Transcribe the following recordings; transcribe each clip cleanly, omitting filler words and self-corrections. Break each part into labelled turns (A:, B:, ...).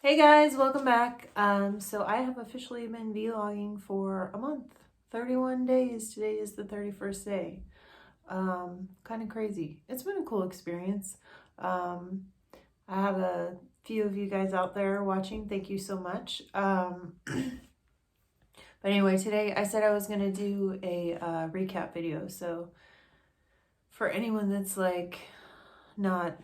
A: Hey guys, welcome back. So I have officially been vlogging for a month, 31 days. Today is the 31st day. Kind of crazy. It's been a cool experience. Um, I have a few of you guys out there watching. Thank you so much. But anyway, today I said I was going to do a recap video. So for anyone that's like not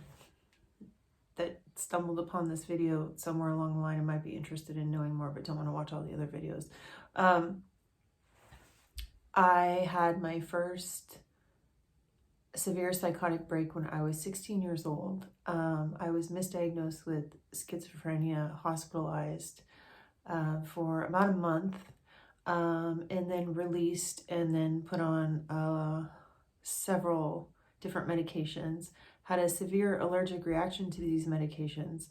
A: that stumbled upon this video somewhere along the line and might be interested in knowing more but don't want to watch all the other videos. I had my first severe psychotic break when I was 16 years old. I was misdiagnosed with schizophrenia, hospitalized for about a month, and then released and then put on several different medications. Had a severe allergic reaction to these medications,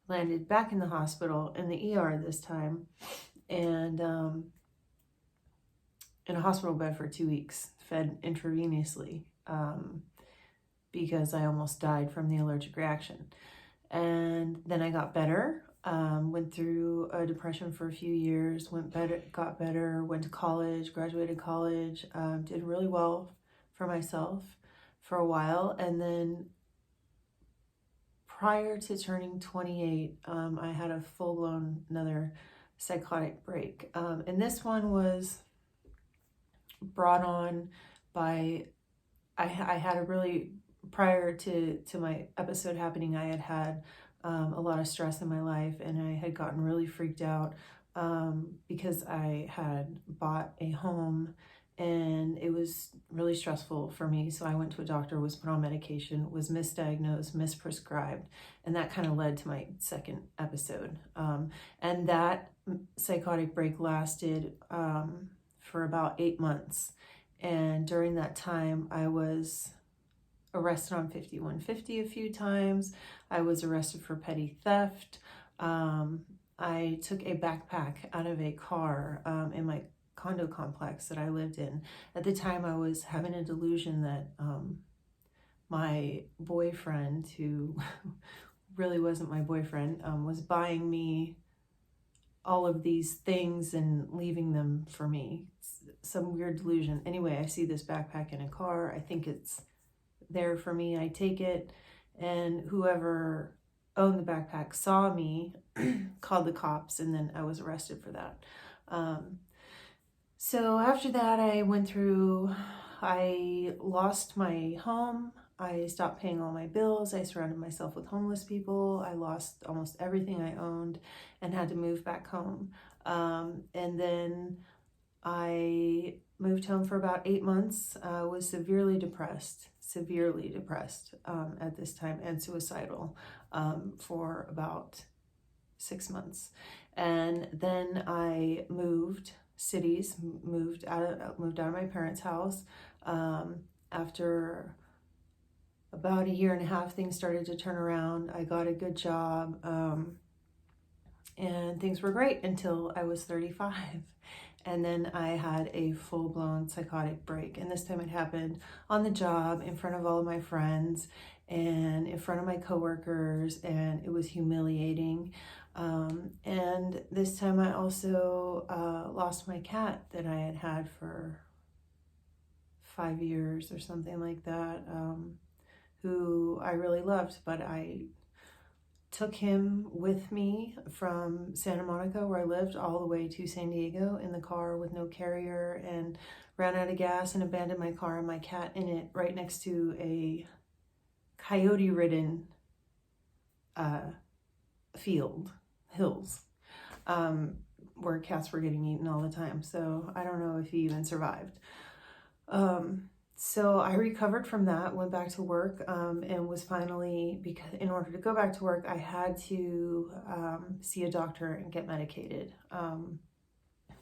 A: landed back in the hospital, in the ER this time, and in a hospital bed for 2 weeks, fed intravenously, because I almost died from the allergic reaction. And then I got better, went through a depression for a few years, got better, went to college, graduated college, did really well for myself for a while. And then prior to turning 28, I had a full-blown another psychotic break. And this one was brought on by, I had a really, prior to my episode happening, I had a lot of stress in my life, and I had gotten really freaked out because I had bought a home and it was really stressful for me. So I went to a doctor, was put on medication, was misdiagnosed, misprescribed, and that kind of led to my second episode. And that psychotic break lasted for about 8 months. And during that time, I was arrested on 5150 a few times. I was arrested for petty theft. I took a backpack out of a car in my condo complex that I lived in. At the time, I was having a delusion that my boyfriend, who really wasn't my boyfriend, was buying me all of these things and leaving them for me. Some weird delusion. Anyway, I see this backpack in a car. I think it's there for me. I take it, and whoever owned the backpack saw me, called the cops, and then I was arrested for that. So after that, I lost my home. I stopped paying all my bills. I surrounded myself with homeless people. I lost almost everything I owned and had to move back home. And then I moved home for about 8 months, was severely depressed at this time, and suicidal for about 6 months. And then I moved cities, moved out of my parents' house. After about 1.5 years, things started to turn around. I got a good job, and things were great until I was 35. And then I had a full-blown psychotic break. And this time it happened on the job, in front of all of my friends, and in front of my coworkers, and it was humiliating. And this time I also lost my cat that I had had for 5 years or something like that, who I really loved, but I took him with me from Santa Monica, where I lived, all the way to San Diego in the car with no carrier, and ran out of gas and abandoned my car and my cat in it right next to a coyote-ridden hills, where cats were getting eaten all the time. So I don't know if he even survived. So I recovered from that, went back to work, and was finally, because in order to go back to work, I had to see a doctor and get medicated.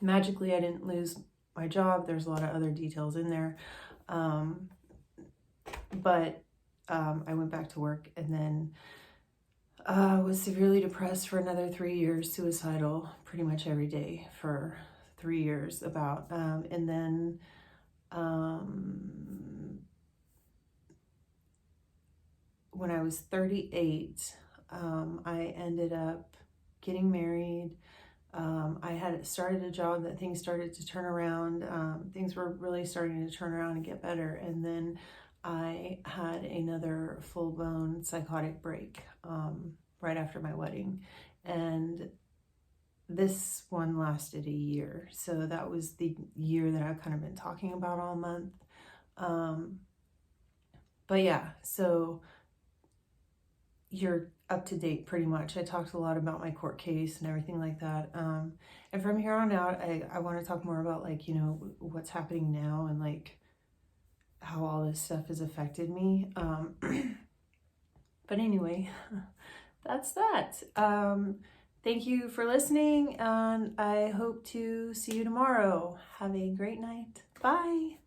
A: Magically, I didn't lose my job. There's a lot of other details in there. But I went back to work, and then was severely depressed for another 3 years, suicidal pretty much every day for 3 years about. And then when I was 38, I ended up getting married. I had started a job that things started to turn around. Things were really starting to turn around and get better. And then I had another full-blown psychotic break right after my wedding. And this one lasted a year. So that was the year that I've kind of been talking about all month. But yeah, so you're up to date pretty much. I talked a lot about my court case and everything like that. And from here on out, I want to talk more about like, you know, what's happening now and like how all this stuff has affected me. But anyway, that's that. Thank you for listening, and I hope to see you tomorrow. Have a great night. Bye.